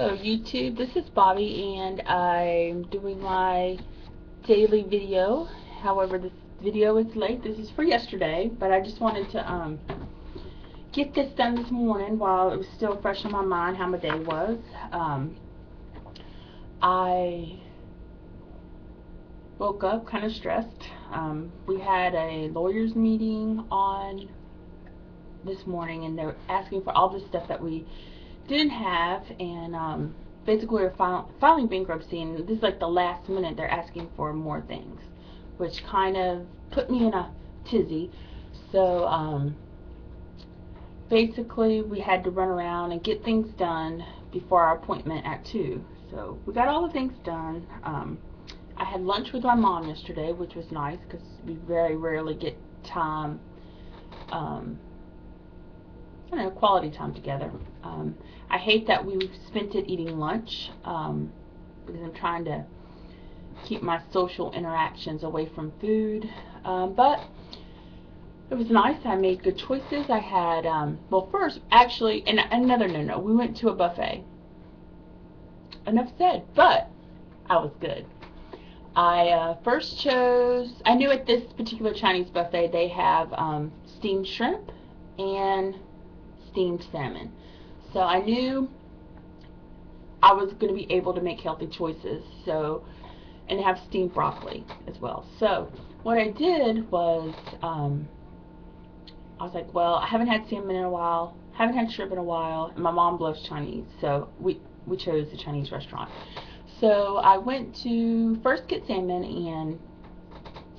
Hello YouTube, this is Bobby and I'm doing my daily video. However, this video is late. This is for yesterday, but I just wanted to get this done this morning while it was still fresh on my mind how my day was. I woke up kind of stressed. We had a lawyer's meeting on this morning and they're asking for all the stuff that we didn't have, and basically we're filing bankruptcy, and this is like the last minute they're asking for more things, which kind of put me in a tizzy. So basically we had to run around and get things done before our appointment at 2. So we got all the things done. I had lunch with my mom yesterday, which was nice because we very rarely get time, quality time together. I hate that we spent it eating lunch because I'm trying to keep my social interactions away from food, but it was nice. I made good choices. I had, well, first, actually, and another no-no, we went to a buffet. Enough said, but I was good. I first chose, I knew at this particular Chinese buffet they have steamed shrimp and steamed salmon. So I knew I was going to be able to make healthy choices, and have steamed broccoli as well. So what I did was, I was like, well, I haven't had salmon in a while, haven't had shrimp in a while, and my mom loves Chinese, so we chose the Chinese restaurant. So I went to first get salmon, and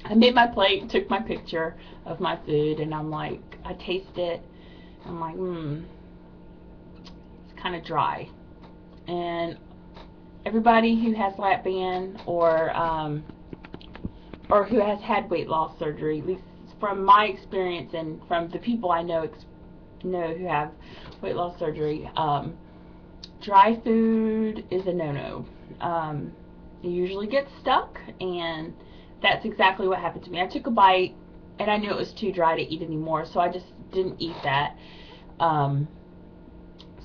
I made my plate, took my picture of my food, and I'm like, I taste it, I'm like, it's kind of dry. And everybody who has lap band or who has had weight loss surgery, at least from my experience and from the people I know who have weight loss surgery, dry food is a no-no. It usually gets stuck, and that's exactly what happened to me. I took a bite and I knew it was too dry to eat anymore, so I just didn't eat that.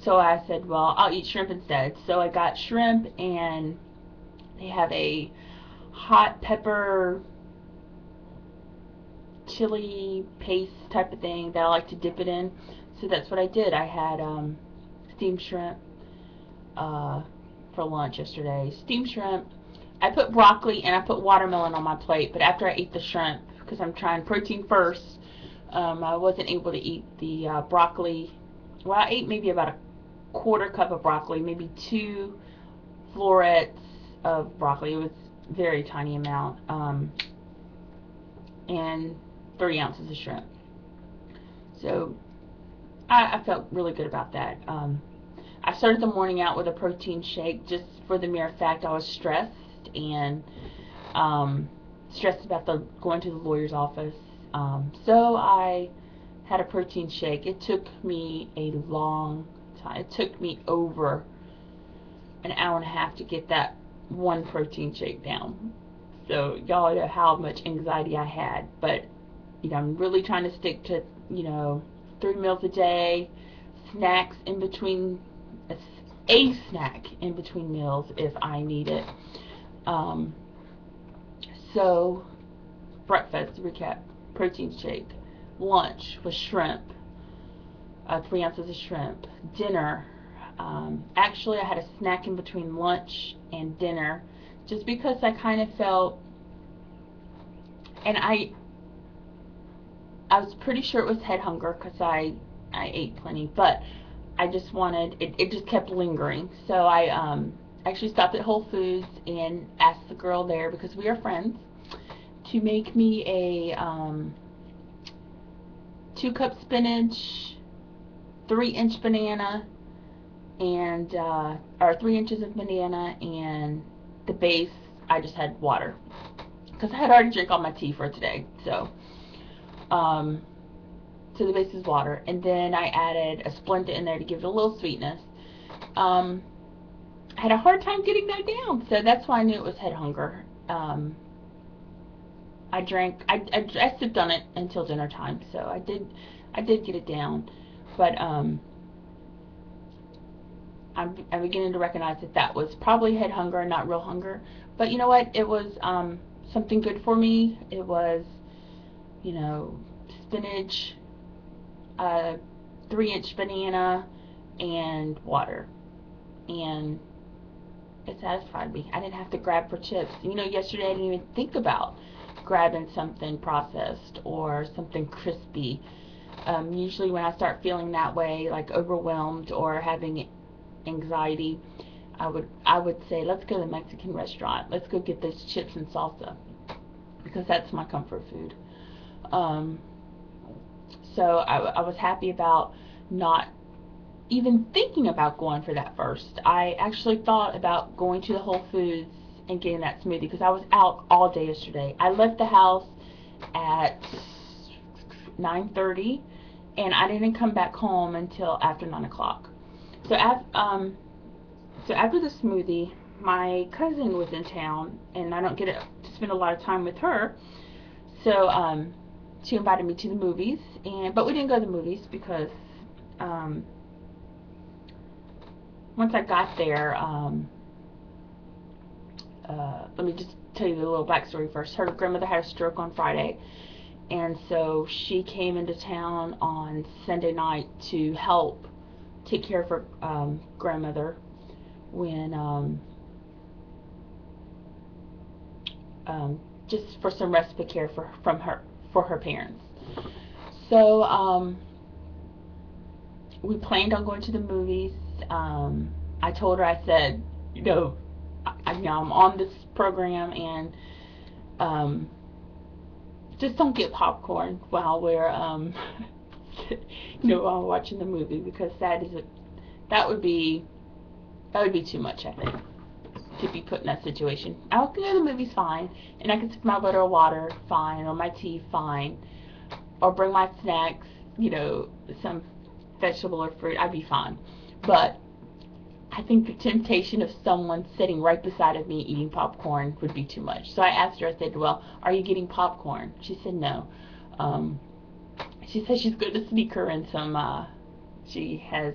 So I said, well, I'll eat shrimp instead. So I got shrimp, and they have a hot pepper chili paste type of thing that I like to dip it in. So that's what I did. I had steamed shrimp for lunch yesterday. Steamed shrimp. I put broccoli and I put watermelon on my plate, but after I ate the shrimp, because I'm trying protein first, I wasn't able to eat the broccoli. Well, I ate maybe about a quarter cup of broccoli, maybe 2 florets of broccoli. It was a very tiny amount, and 3 ounces of shrimp. So I felt really good about that. I started the morning out with a protein shake just for the mere fact I was stressed, and stressed about going to the lawyer's office. So I had a protein shake. It took me a long time. It took me over an hour and a half to get that one protein shake down. So y'all know how much anxiety I had. But I'm really trying to stick to 3 meals a day, snacks in between, a snack in between meals if I need it. So breakfast, recap, protein shake. Lunch was shrimp, 3 ounces of shrimp. Dinner, actually I had a snack in between lunch and dinner, just because I kind of felt, and I was pretty sure it was head hunger because I ate plenty, but I just wanted, it just kept lingering. So I actually stopped at Whole Foods and asked the girl there, because we are friends, to make me a 2-cup spinach, 3-inch banana, and or 3 inches of banana, and the base I just had water because I had already drank all my tea for today. So so the base is water, and then I added a Splenda in there to give it a little sweetness. I had a hard time getting that down, so that's why I knew it was head hunger. I sipped on it until dinner time, so I did get it down, but I'm beginning to recognize that that was probably head hunger and not real hunger. But you know what? It was something good for me. It was, you know, spinach, a 3-inch banana, and water. And it satisfied me. I didn't have to grab for chips. You know, yesterday I didn't even think about grabbing something processed or something crispy. Usually when I start feeling that way, like overwhelmed or having anxiety, I would say, let's go to the Mexican restaurant. Let's go get those chips and salsa, because that's my comfort food. Um, so I was happy about not even thinking about going for that first. I actually thought about going to the Whole Foods and getting that smoothie because I was out all day yesterday. I left the house at 9:30 and I didn't come back home until after 9 o'clock. So after the smoothie, my cousin was in town and I don't get to spend a lot of time with her. So she invited me to the movies, but we didn't go to the movies because once I got there, let me just tell you the little backstory first. Her grandmother had a stroke on Friday, and so she came into town on Sunday night to help take care of her grandmother when just for some respite care for her parents. So we planned on going to the movies. I told her, I said, you know, I'm on this program, and just don't get popcorn while we're while we're watching the movie, because that would be too much, I think, to be put in that situation. I'll go to the movies fine, and I can sip my bottle of water fine, or my tea fine, or bring my snacks, you know, some vegetable or fruit. I'd be fine. But I think the temptation of someone sitting right beside of me eating popcorn would be too much. So I asked her, I said, well, are you getting popcorn? She said no. She said she's going to sneak her in some, she's a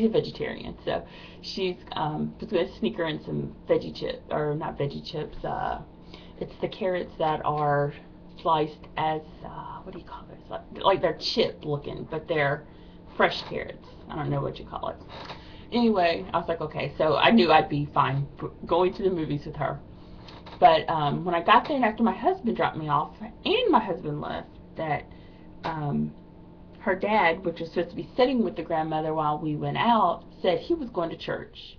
vegetarian, so she's going to sneak her in some veggie chips, or not veggie chips, it's the carrots that are sliced as, what do you call this? Like they're chip looking, but they're fresh carrots. I don't know what you call it. Anyway, I was like, okay, so I knew I'd be fine going to the movies with her. But when I got there, and after my husband dropped me off and my husband left, that her dad, which was supposed to be sitting with the grandmother while we went out, said he was going to church.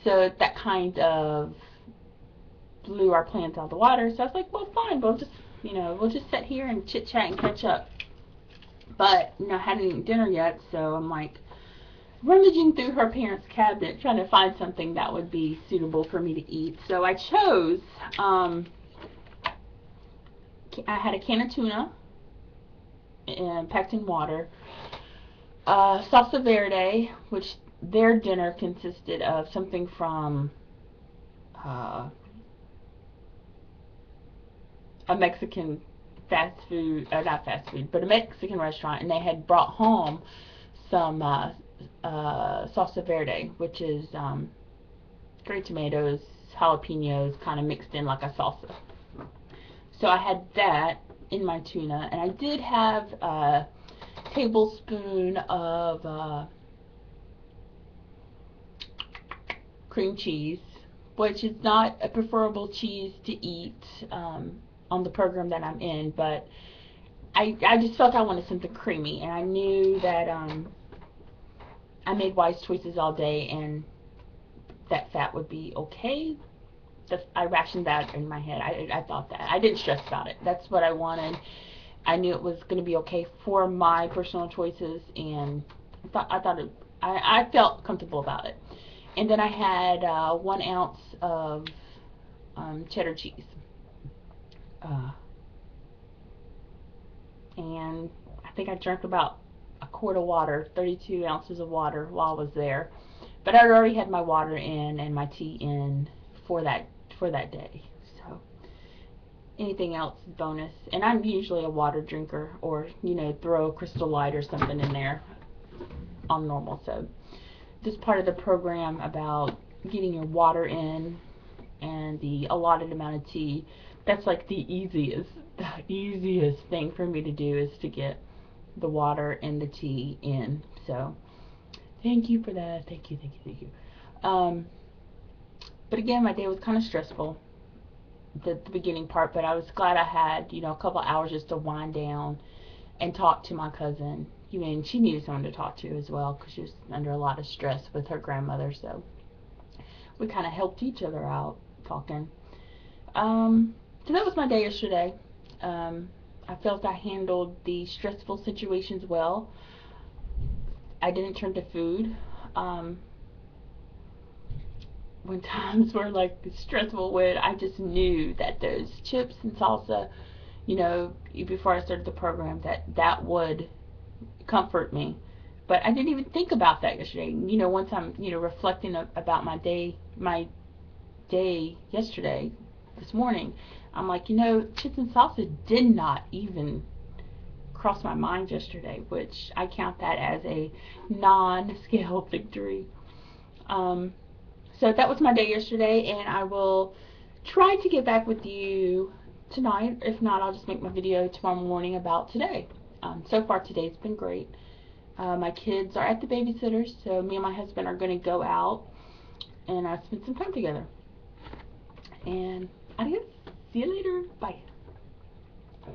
So that kind of blew our plans out of the water. So I was like, well, fine, we'll just sit here and chit chat and catch up. But I hadn't eaten dinner yet, so I'm like rummaging through her parents' cabinet trying to find something that would be suitable for me to eat. So I chose, I had a can of tuna and packed in water, salsa verde, which their dinner consisted of something from a Mexican not fast food, but a Mexican restaurant, and they had brought home some salsa verde, which is great tomatoes, jalapenos, kind of mixed in like a salsa. So I had that in my tuna, and I did have a tablespoon of cream cheese, which is not a preferable cheese to eat on the program that I'm in, but I just felt I wanted something creamy, and I knew that I made wise choices all day, and that fat would be okay. I rationed that in my head. I thought that. I didn't stress about it. That's what I wanted. I knew it was going to be okay for my personal choices, and I felt comfortable about it. And then I had 1 ounce of cheddar cheese. And I think I drank about a quart of water, 32 ounces of water while I was there. But I already had my water in and my tea in for that day. So anything else is bonus. And I'm usually a water drinker, or throw Crystal Light or something in there on normal. So this part of the program about getting your water in and the allotted amount of tea. That's like the easiest thing for me to do is to get the water and the tea in. So thank you for that. Thank you. But again, my day was kind of stressful, the beginning part, but I was glad I had, a couple hours just to wind down and talk to my cousin. She needed someone to talk to as well because she was under a lot of stress with her grandmother, so we kind of helped each other out talking. So that was my day yesterday. I felt I handled the stressful situations well. I didn't turn to food. When times were like stressful, when I just knew that those chips and salsa, before I started the program, that would comfort me. But I didn't even think about that yesterday. Once I'm, reflecting about my day yesterday, this morning, I'm like, chips and salsa did not even cross my mind yesterday, which I count that as a non-scale victory. So that was my day yesterday, and I will try to get back with you tonight. If not, I'll just make my video tomorrow morning about today. So far today's been great. My kids are at the babysitters, so me and my husband are going to go out and spend some time together. And adios. See you later. Bye.